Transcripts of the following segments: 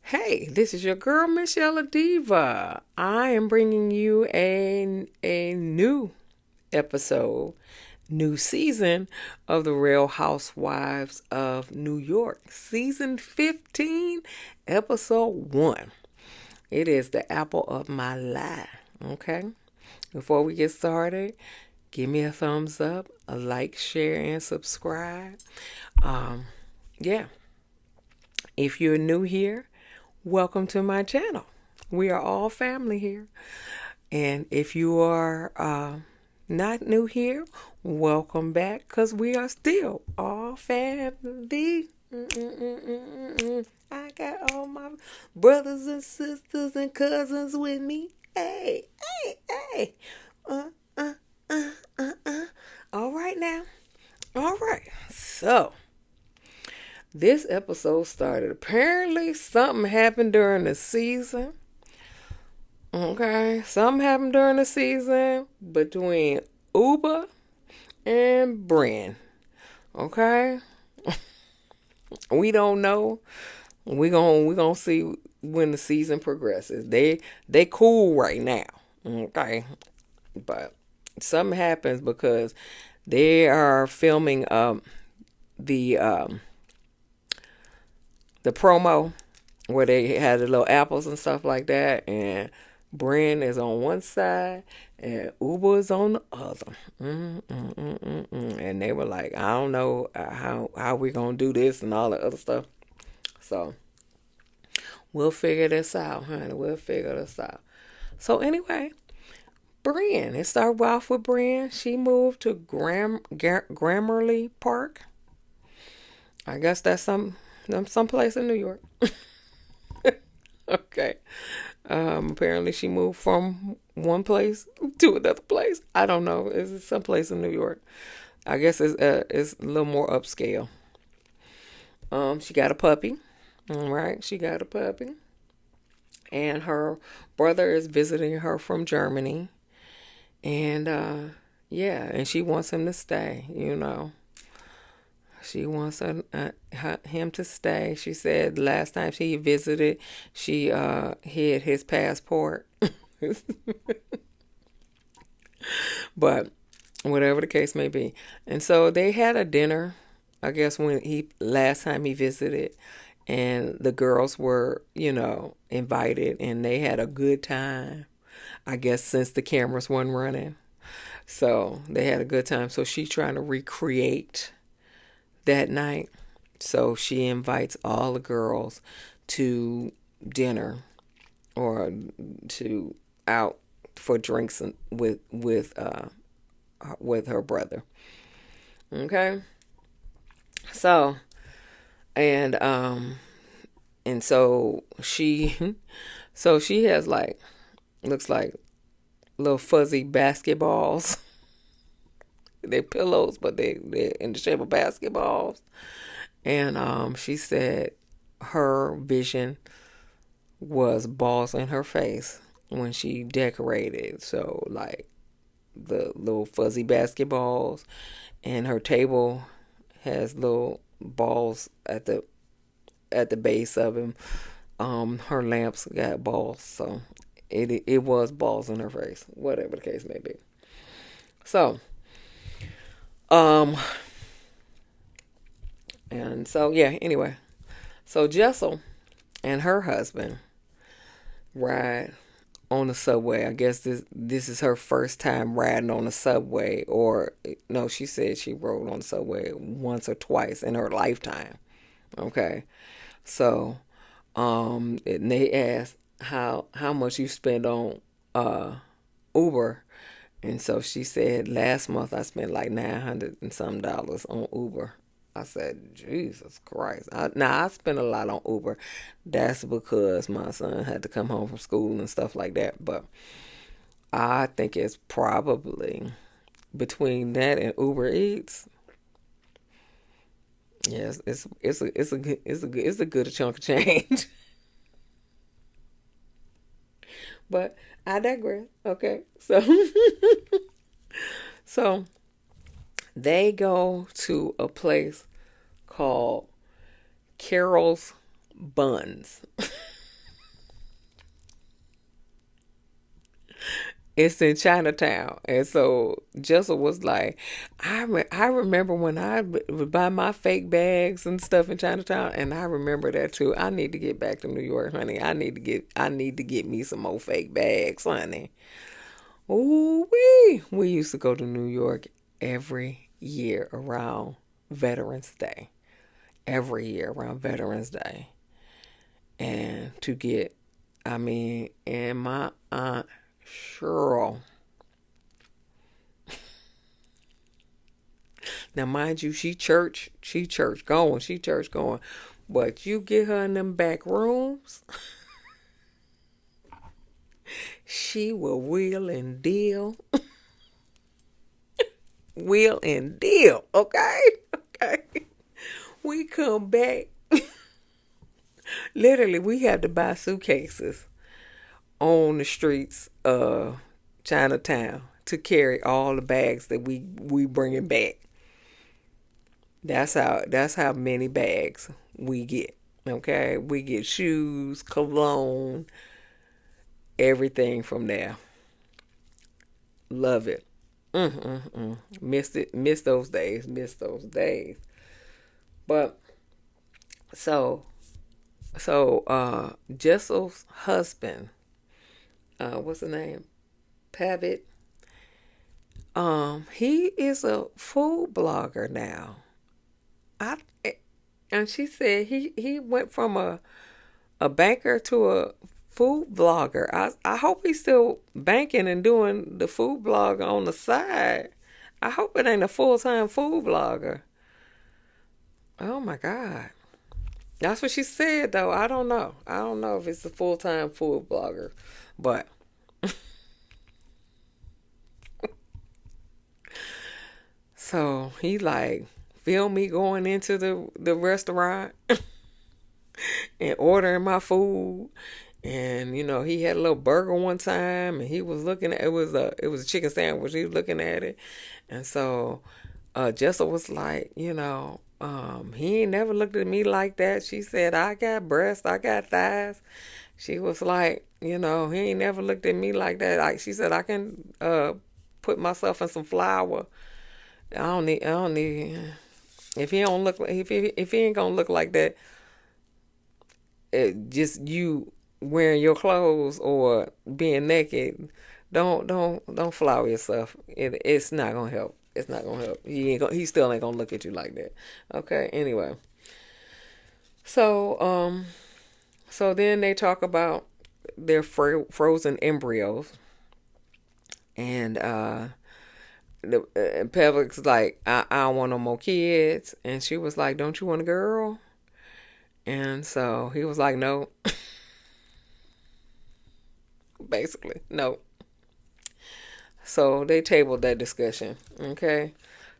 Hey, this is your girl, msyelladiva. I am bringing you a new episode, new season of the Real Housewives of New York, season 15, episode 1. It is the apple of my eye. Okay? Before we get started, give me a thumbs up, a like, share, and subscribe. Um, yeah. If you're new here, welcome to my channel. We are all family here. And if you are not new here, welcome back because we are still all family. I got all my brothers and sisters and cousins with me. Hey, hey, hey. Uh, uh, all right now. All right. So, this episode started. Apparently, something happened during the season. Okay, something happened during the season between Uber and Brynn. Okay, we don't know. We gonna see when the season progresses. They cool right now. Okay, but something happens because they are filming the um the promo where they had the little apples and stuff like that, and Brynn is on one side and Uber is on the other. And they were like, I don't know how we gonna do this and all the other stuff. So we'll figure this out, honey. We'll figure this out. So anyway, Brynn. It started off with Brynn. She moved to Grammarly Park. I guess that's some place in New York. Okay. Apparently she moved from one place to another place. I don't know. It's someplace in New York. I guess it's a little more upscale. She got a puppy. All right, she got a puppy, and her brother is visiting her from Germany, and yeah, and she wants him to stay. She wants him to stay. She said last time she visited, she hid his passport. But whatever the case may be. And so they had a dinner, I guess, when last time he visited. And the girls were, invited. And they had a good time, I guess, since the cameras weren't running. So they had a good time. So she's trying to recreate that night. So she invites all the girls to dinner or to out for drinks with her brother. Okay. So and so she so she has looks like little fuzzy basketballs. They're pillows, but they're in the shape of basketballs. And she said her vision was balls in her face when she decorated. So the little fuzzy basketballs, and her table has little balls at the base of him. Her lamps got balls, so it was balls in her face, whatever the case may be. So, and so yeah. Anyway, so Jessel and her husband ride on the subway. I guess this is her first time riding on the subway, or no, she said she rode on the subway once or twice in her lifetime. Okay, so and they asked how much you spend on Uber, and so she said last month I spent like $900 and some dollars on Uber. I said, Jesus Christ. Now, I spent a lot on Uber. That's because my son had to come home from school and stuff like that. But I think it's probably between that and Uber Eats. Yes, it's a good chunk of change. But I digress. Okay, so so they go to a place called Carol's Buns. It's in Chinatown. And so Jessel was like, I remember when I would buy my fake bags and stuff in Chinatown, and I remember that too. I need to get back to New York, honey. I need to get me some more fake bags, honey. Ooh wee. We used to go to New York every year around Veterans Day. Every year around Veterans Day. And to get, and my aunt Cheryl. Now, mind you, she church going. But you get her in them back rooms, she will wheel and deal, wheel and deal. Okay, okay. We come back. Literally, we had to buy suitcases on the streets of Chinatown to carry all the bags that we bringing back. That's how many bags we get. Okay, we get shoes, cologne, everything from there. Love it. Missed it. Missed those days. Missed those days. But so Jessel's husband, what's the name? Pavitt. He is a food blogger now. I and she said he went from a banker to a food vlogger. I hope he's still banking and doing the food blog on the side. I hope it ain't a full-time food blogger. Oh my God. That's what she said though. I don't know. I don't know if it's a full-time food blogger. But so he like film me going into the restaurant and ordering my food. And he had a little burger one time, and he was looking at it was a chicken sandwich. He was looking at it, and so Jessel was like, he ain't never looked at me like that. She said, I got breasts, I got thighs. She was like, he ain't never looked at me like that. Like she said, I can put myself in some flour. I don't need. If he don't look, if he ain't gonna look like that, just you wearing your clothes or being naked, don't flower yourself. It's not gonna help. It's not gonna help. He still ain't gonna look at you like that. Okay. Anyway, so so then they talk about their frozen embryos, and and Pebbles like, I don't want no more kids, and she was like, don't you want a girl? And so he was like, no. Basically, no. So they tabled that discussion. Okay.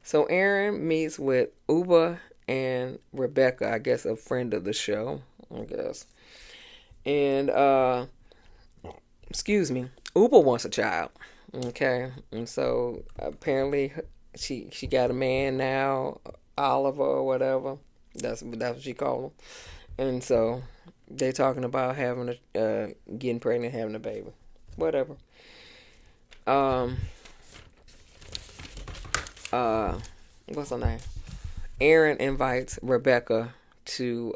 So Erin meets with Uba and Rebecca, I guess a friend of the show, I guess. And excuse me, Uba wants a child. Okay. And so apparently she got a man now, Oliver or whatever. That's what she called him. And so they talking about having getting pregnant, having a baby, whatever. Um, uh, what's her name? Erin invites Rebecca to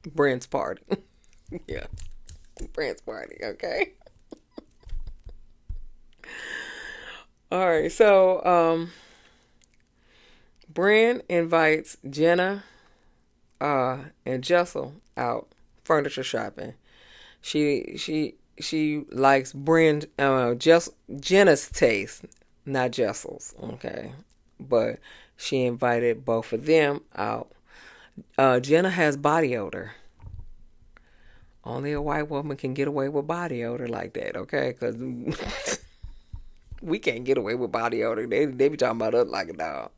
Brynn's party. Yeah, Brynn's party. Okay. All right. So Brynn invites Jenna and Jessel out furniture shopping. She likes Jenna's taste, not Jessel's. Okay, but she invited both of them out. Jenna has body odor. Only a white woman can get away with body odor like that. Okay, because we can't get away with body odor. They be talking about us like a dog.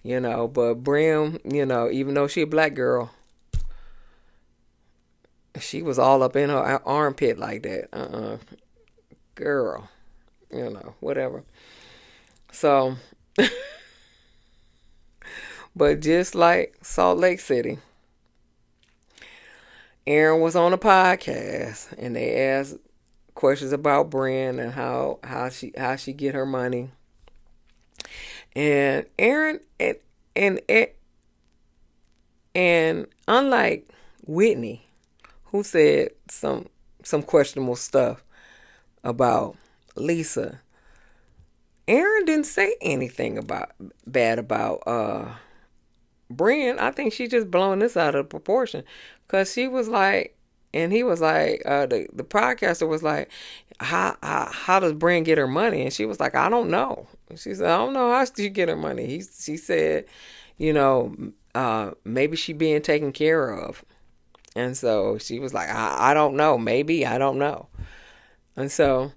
But Brynn, even though she a black girl, she was all up in her armpit like that. Girl, whatever. So, but just like Salt Lake City, Erin was on a podcast and they asked questions about Brynn and how she get her money. And Erin and and unlike Whitney, who said some questionable stuff about Lisa, Erin didn't say anything about bad about Brynn. I think she just blowing this out of proportion because she was like, and he was like, the podcaster was like, how does Brynn get her money? And she was like, I don't know. She said, I don't know how she get her money. She said, you know, maybe she being taken care of. And so she was like, I don't know. Maybe I don't know. And so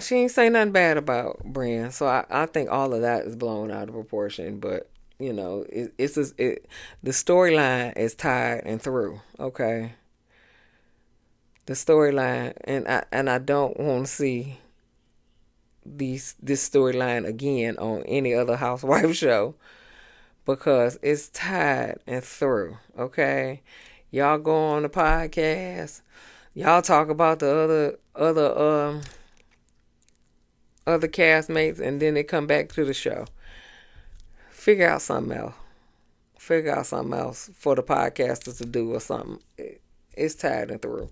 she ain't say nothing bad about Brynn. So I think all of that is blown out of proportion. But you know, the storyline is tied and through. Okay, the storyline, and I don't want to see this storyline again on any other housewife show because it's tied and through. Okay, y'all go on the podcast, y'all talk about the other castmates, and then they come back to the show. Figure out something else. Figure out something else for the podcasters to do or something. It's tied and through.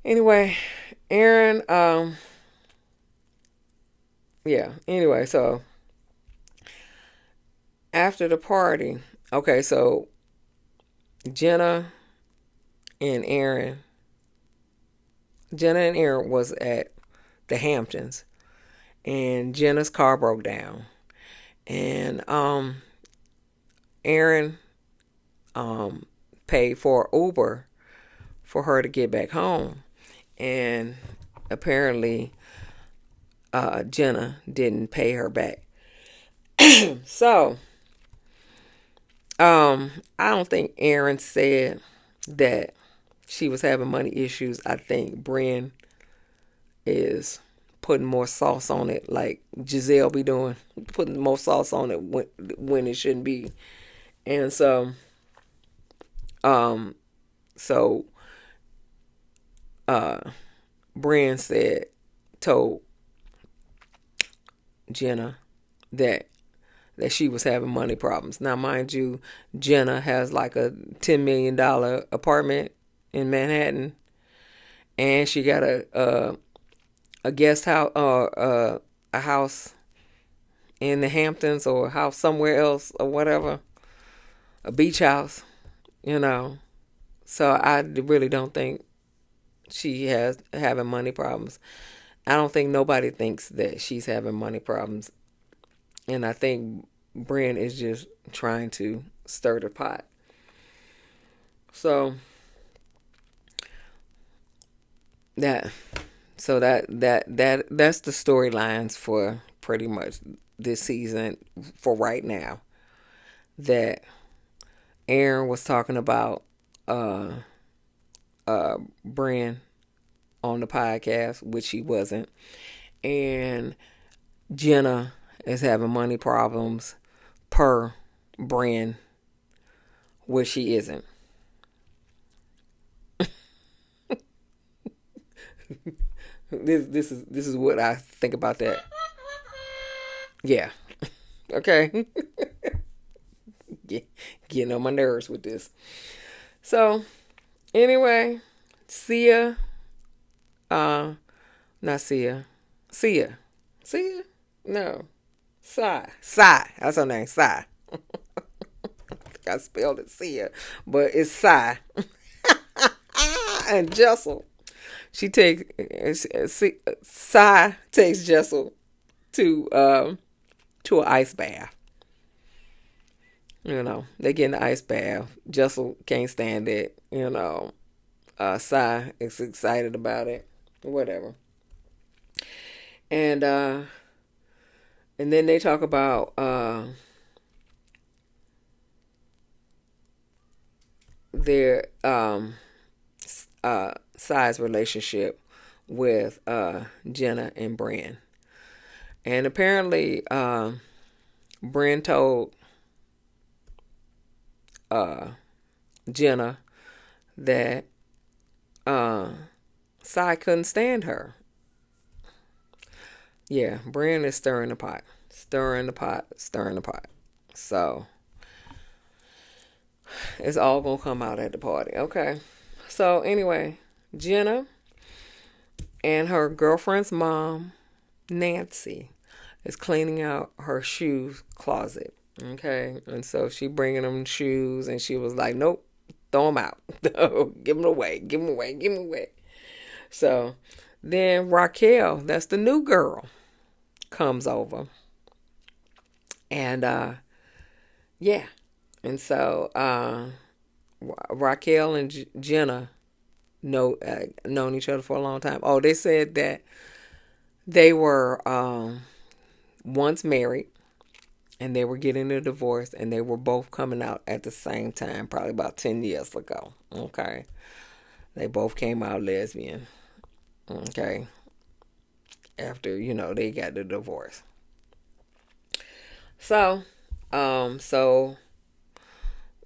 Anyway, Erin, yeah. Anyway, so after the party, okay, so Jenna and Erin, was at the Hamptons, and Jenna's car broke down, and Erin paid for Uber for her to get back home, and apparently Jenna didn't pay her back. So I don't think Erin said that she was having money issues. I think Brynn is putting more sauce on it, like Giselle be doing, putting more sauce on it when it shouldn't be. And so, um, so, Brynn told Jenna that she was having money problems. Now, mind you, Jenna has like a $10 million apartment in Manhattan, and she got a guest house or a house in the Hamptons or a house somewhere else or whatever, a beach house, you know. So I really don't think she has having money problems. I don't think nobody thinks that she's having money problems. And I think Brynn is just trying to stir the pot. So that's the storylines for pretty much this season for right now. That Erin was talking about Brynn on the podcast, which he wasn't, and Jenna is having money problems per Brynn, which she isn't. This is what I think about that. Yeah. Okay. Getting on my nerves with this. So anyway, Sia, not Sia, no, Sai, that's her name, Sai. I spelled it Sia, but it's Sai. And Jessel, Sai takes Jessel to an ice bath. You know, they get in the ice bath. Jessel can't stand it. You know, Sai is excited about it. Whatever. And then they talk about their Sai's relationship with Jenna and Brynn. And apparently Brynn told Jenna that Sai couldn't stand her. Yeah, Brynn is stirring the pot. Stirring the pot. Stirring the pot. So it's all gonna come out at the party. Okay. So anyway, Jenna and her girlfriend's mom, Nancy, is cleaning out her shoes closet. Okay. And so she bringing them shoes and she was like, nope, throw them out. Give them away. Give them away. Give them away. So then Raquel, that's the new girl, comes over. And yeah. And so Raquel and Jenna known each other for a long time. Oh, they said that they were once married and they were getting a divorce and they were both coming out at the same time, probably about 10 years ago. Okay. They both came out lesbian. Okay. After, they got the divorce. So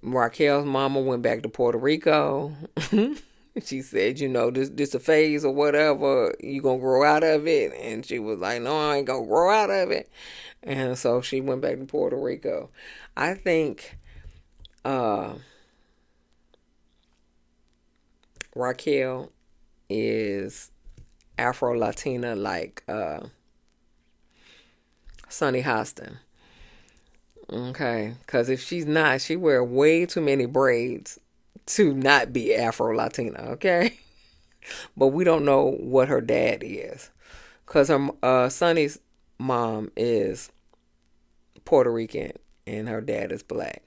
Raquel's mama went back to Puerto Rico. She said, this a phase or whatever. You gonna grow out of it? And she was like, no, I ain't gonna grow out of it. And so she went back to Puerto Rico. I think Raquel is Afro-Latina like Sunny Hostin. Okay, because if she's not, she wear way too many braids to not be Afro-Latina, okay? But we don't know what her dad is. Because her Sunny's mom is Puerto Rican and her dad is black.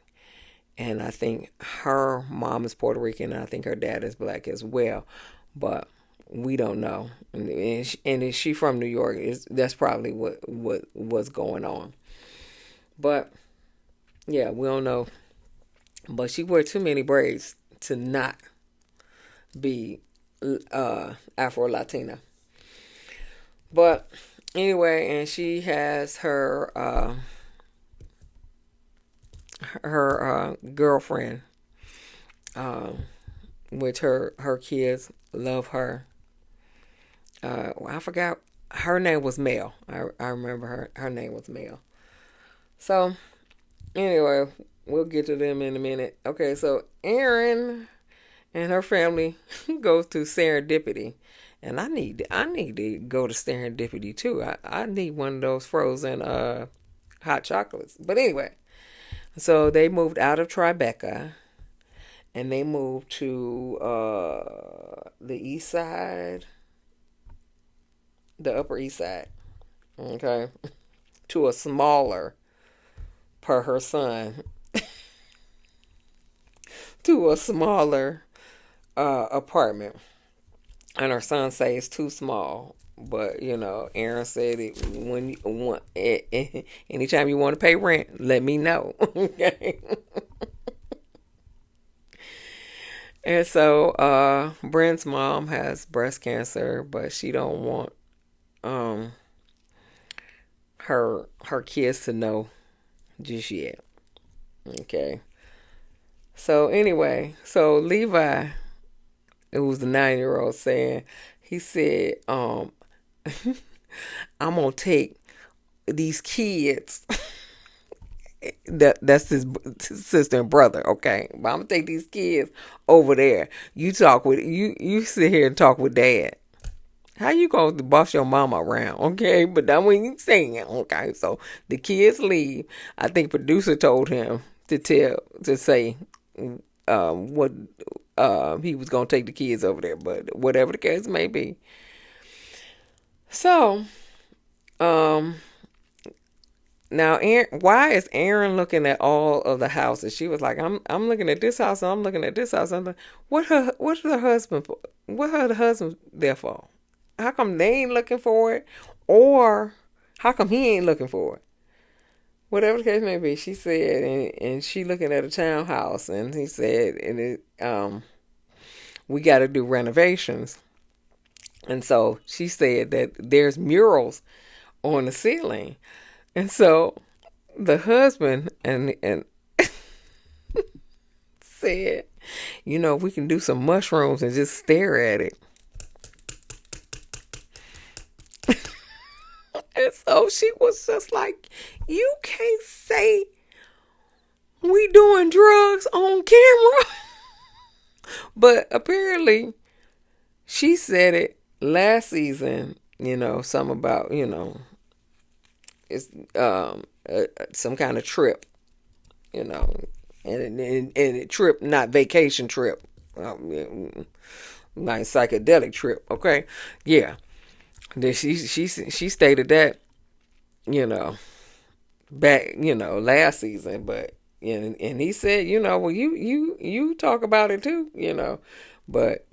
And I think her mom is Puerto Rican and I think her dad is black as well. But we don't know. And is she from New York? That's probably what's going on. But yeah, we don't know. But she wore too many braids to not be Afro-Latina. But anyway, and she has her girlfriend, which her kids love her. I forgot, her name was Mel. I remember her name was Mel. So anyway, we'll get to them in a minute. Okay, so Erin and her family goes to Serendipity. And I need to go to Serendipity too. I need one of those frozen hot chocolates. But anyway, so they moved out of Tribeca and they moved to the east side, the Upper East Side. Okay. To a smaller, per her son, to a smaller apartment. And her son say it's too small. But, Erin said anytime you want to pay rent, let me know. Okay. And so Brynn's mom has breast cancer, but she don't want her kids to know just yet. Okay. So anyway, so Levi, it was the 9-year-old saying, he said, I'm gonna take these kids. That's his sister and brother, okay? But I'm gonna take these kids over there. You sit here and talk with dad. How you gonna boss your mama around, okay? But that's what you saying, okay? So the kids leave. I think producer told him to say what he was gonna take the kids over there, but whatever the case may be. So, now why is Erin looking at all of the houses? She was like, I'm looking at this house and I'm looking at this house. I'm like, what's her husband for? What her husband there for? How come they ain't looking for it? Or how come he ain't looking for it? Whatever the case may be, she said, and she looking at a townhouse, and he said, we got to do renovations. And so she said that there's murals on the ceiling. And so the husband and said We can do some mushrooms and just stare at it. And so she was just like, you can't say we doing drugs on camera. But apparently she said it last season, something about, it's some kind of trip, you know, and trip, not vacation trip, like psychedelic trip. Okay, yeah. Then she stated that, you know, back, last season, but and he said, well, you talk about it too, but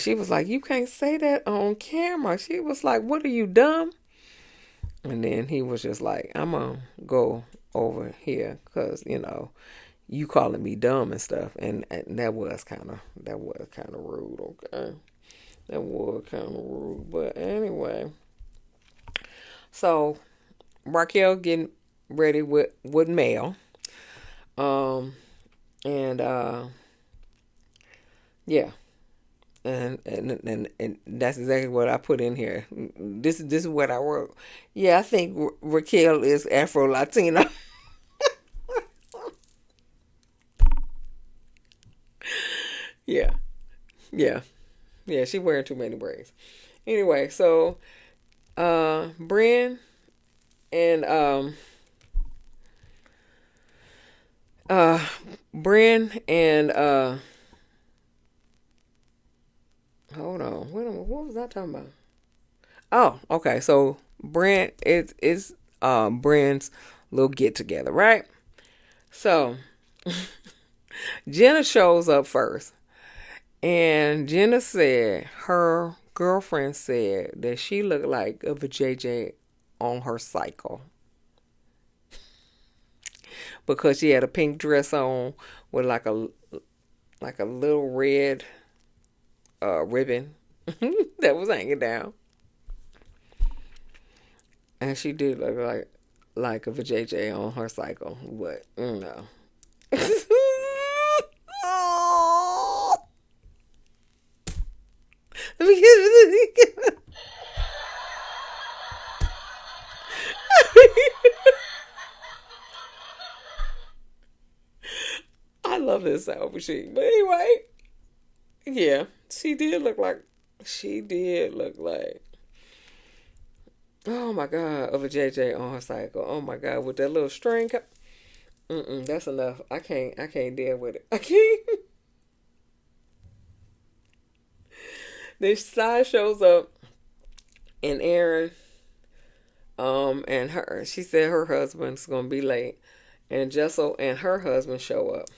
she was like, you can't say that on camera. She was like, what are you, dumb? And then he was just like, I'm gonna go over here because you calling me dumb and stuff, and that was kind of rude. Okay, that was kind of rude. But anyway, so Raquel getting ready with Mel, um, and yeah. And that's exactly what I put in here. This is what I wrote. Yeah, I think Raquel is Afro Latina. Yeah, yeah, yeah. She wearing too many braids. Anyway, so Brynn and uh Brynn and hold on, what was I talking about? Oh, okay. So Brynn is Brynn's little get together, right? So Jenna shows up first, and Jenna said her girlfriend said that she looked like a JJ on her cycle because she had a pink dress on with like a little red ribbon that was hanging down, and she did look like a JJ on her cycle, but no. I love this sound machine. But anyway, yeah, she did look like oh my god, of a JJ on her cycle. Oh my god, with that little string. That's enough. I can't deal with it. I can't. This side shows up and Erin, and she said her husband's gonna be late, and Jessel and her husband show up,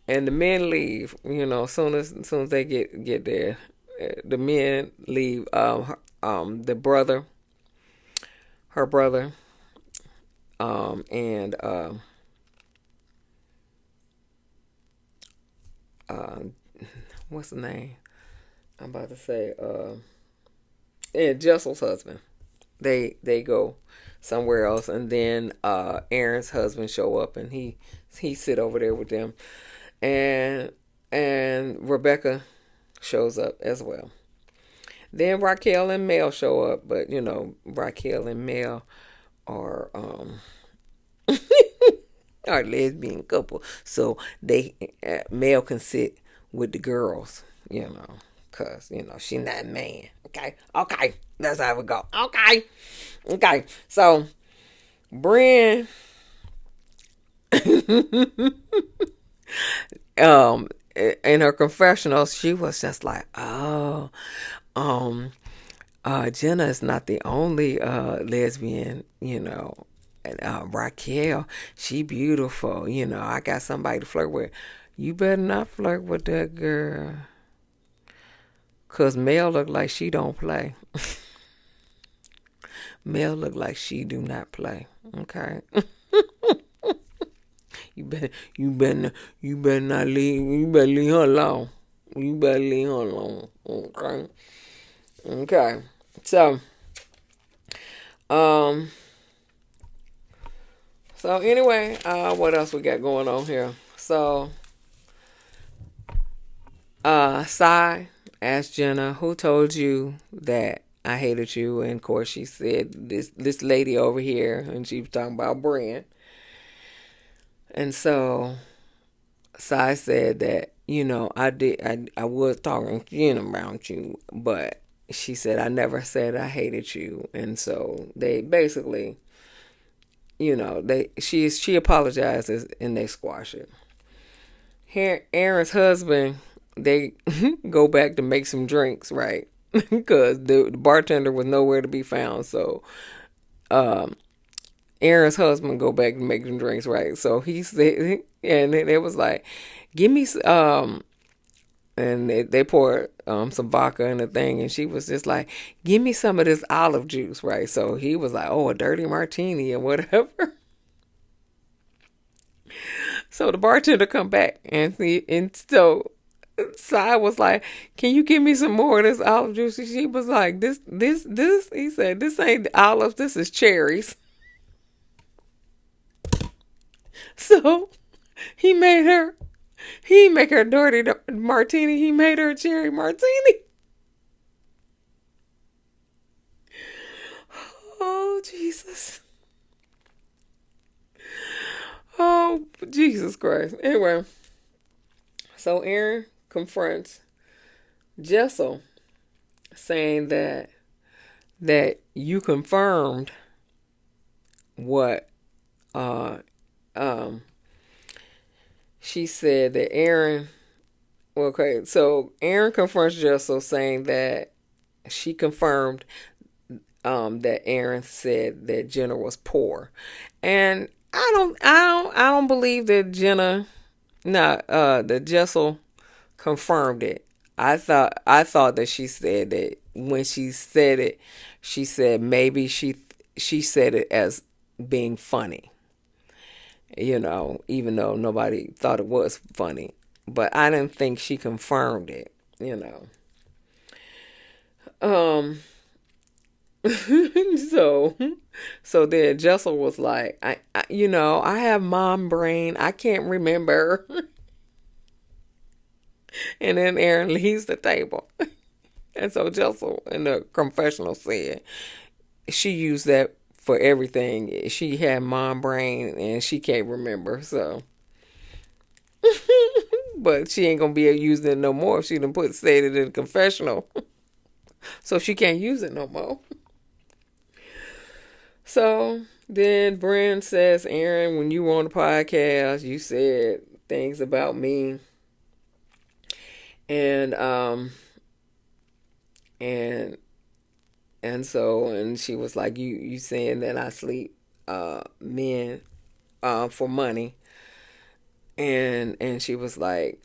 and the men leave. As soon as they get there, the men leave. The brother, her brother, and uh, what's the name? I'm about to say, and Jessel's husband. They go somewhere else, and then Erin's husband show up, and he sit over there with them, and Rebecca shows up as well. Then Raquel and Mel show up, but Raquel and Mel are are lesbian couple, so they Mel can sit with the girls, cause she not a man. Okay, that's how we go. Okay. So Brynn, in her confessional, she was just like, oh, um, Jenna is not the only lesbian, and Raquel, she beautiful. I got somebody to flirt with. You better not flirt with that girl. Cause Mel look like she don't play. Mel look like she do not play. Okay. You better leave her alone. You better leave her alone. Okay. Okay. So, um, so anyway, what else we got going on here? So, Sai asked Jenna, who told you that I hated you? And of course she said this lady over here, and she was talking about Brynn. And so Sai said that, I was talking to Jenna about you, but she said I never said I hated you. And so they basically, she apologizes and they squash it. Here, Erin's husband, they go back to make some drinks, right? Because the bartender was nowhere to be found. So um, Erin's husband go back to make some drinks, right? So he said, and it was like, give me, and they poured some vodka in the thing, and she was just like, give me some of this olive juice, right? So he was like, oh, a dirty martini or whatever. So the bartender come back and so Sai was like, "Can you give me some more of this olive juice?" And she was like, "This." He said, "This ain't olives. This is cherries." So he made her. He make her dirty martini. He made her a cherry martini. Oh Jesus. Oh Jesus Christ. Anyway, so Erin confronts Jessel, saying that you confirmed what uh um she said that Erin. Okay, so Erin confronts Jessel, saying that she confirmed that Erin said that Jenna was poor, and I don't believe that Jenna, not that Jessel confirmed it. I thought that she said that when she said it, she said maybe she said it as being funny, even though nobody thought it was funny. But I didn't think she confirmed it. Um so so then Jessel was like, I have mom brain. I can't remember. And then Erin leaves the table. And so Jessel in the confessional said she used that for everything. She had mom brain and she can't remember. So, but she ain't gonna be able to use it no more if she done said it in the confessional. So she can't use it no more. So then Brynn says, Erin, when you were on the podcast, you said things about me, and and and she was like, you saying that I sleep men for money, and she was like,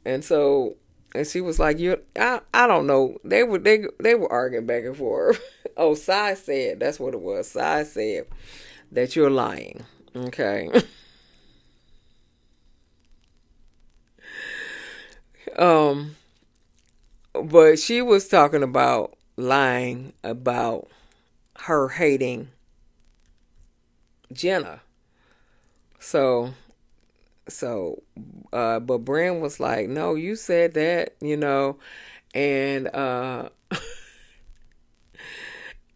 and so and she was like, I don't know. They were arguing back and forth. Oh, Sai said, that's what it was. Sai said that you're lying. Okay. um but she was talking about lying about her hating Jenna. So but Brand was like, no, you said that,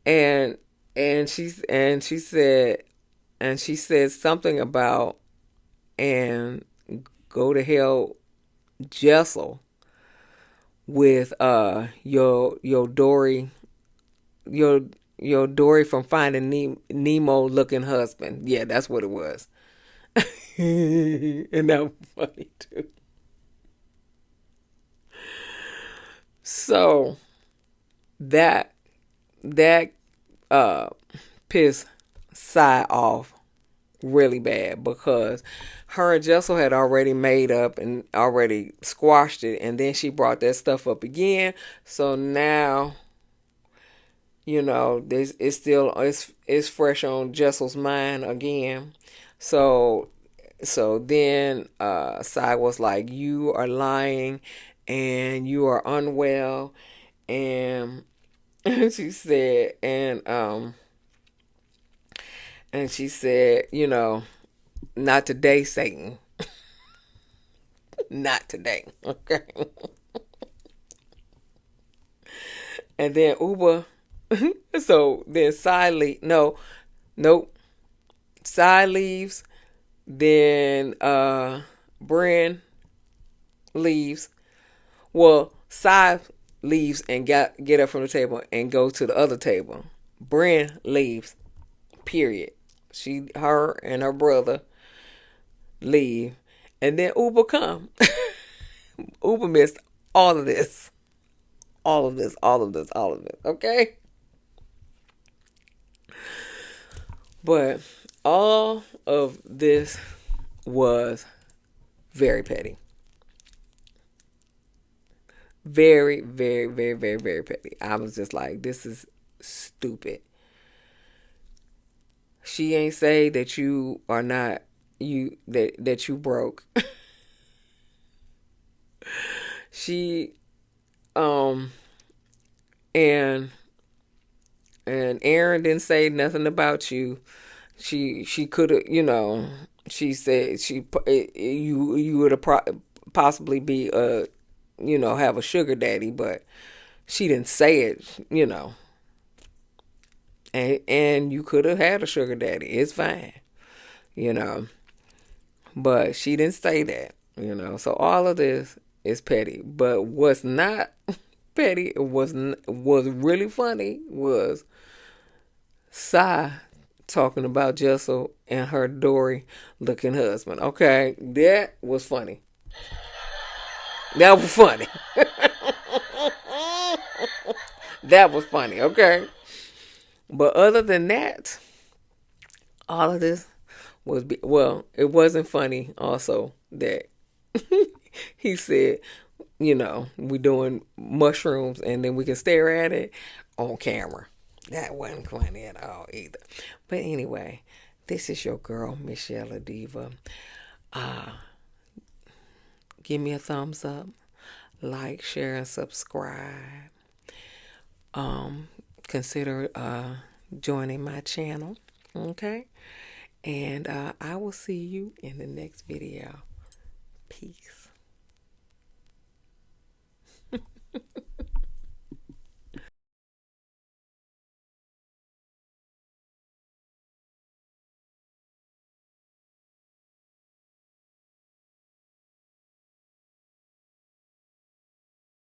and and she said something about, and go to hell, Jessel, with your Dory, your Dory from Finding Nemo looking husband. Yeah, that's what it was. And that was funny too. So that that uh pissed Sai off really bad, because her and Jessel had already made up and already squashed it, and then she brought that stuff up again. So now, this is still it's fresh on Jessel's mind again. So then Sai was like, you are lying and you are unwell, and she said, and she said, not today, Satan. Not today. Okay. And then Uber. So then no, nope. Side leaves. Then Brynn leaves. Well, Side leaves and get up from the table and go to the other table. Brynn leaves. Period. Her and her brother leave, and then Uber come. Uber missed all of this, all of this, all of this, all of it. Okay, but all of this was very petty, very, very, very, very, very petty. I was just like, this is stupid. She ain't say that you are not that you broke. She um and Erin didn't say nothing about you. She could have, she said you would have possibly be have a sugar daddy, but she didn't say it. And you could have had a sugar daddy. It's fine, you know. But she didn't say that. So all of this is petty. But what's not petty was really funny was Cy talking about Jessel and her Dory looking husband. Okay, that was funny. That was funny. That was funny. Okay, but other than that, all of this well, it wasn't funny. Also, that he said, we doing mushrooms and then we can stare at it on camera. That wasn't funny at all either. But anyway, this is your girl, msyelladiva. Give me a thumbs up, like, share, and subscribe. Consider joining my channel. Okay? And I will see you in the next video. Peace.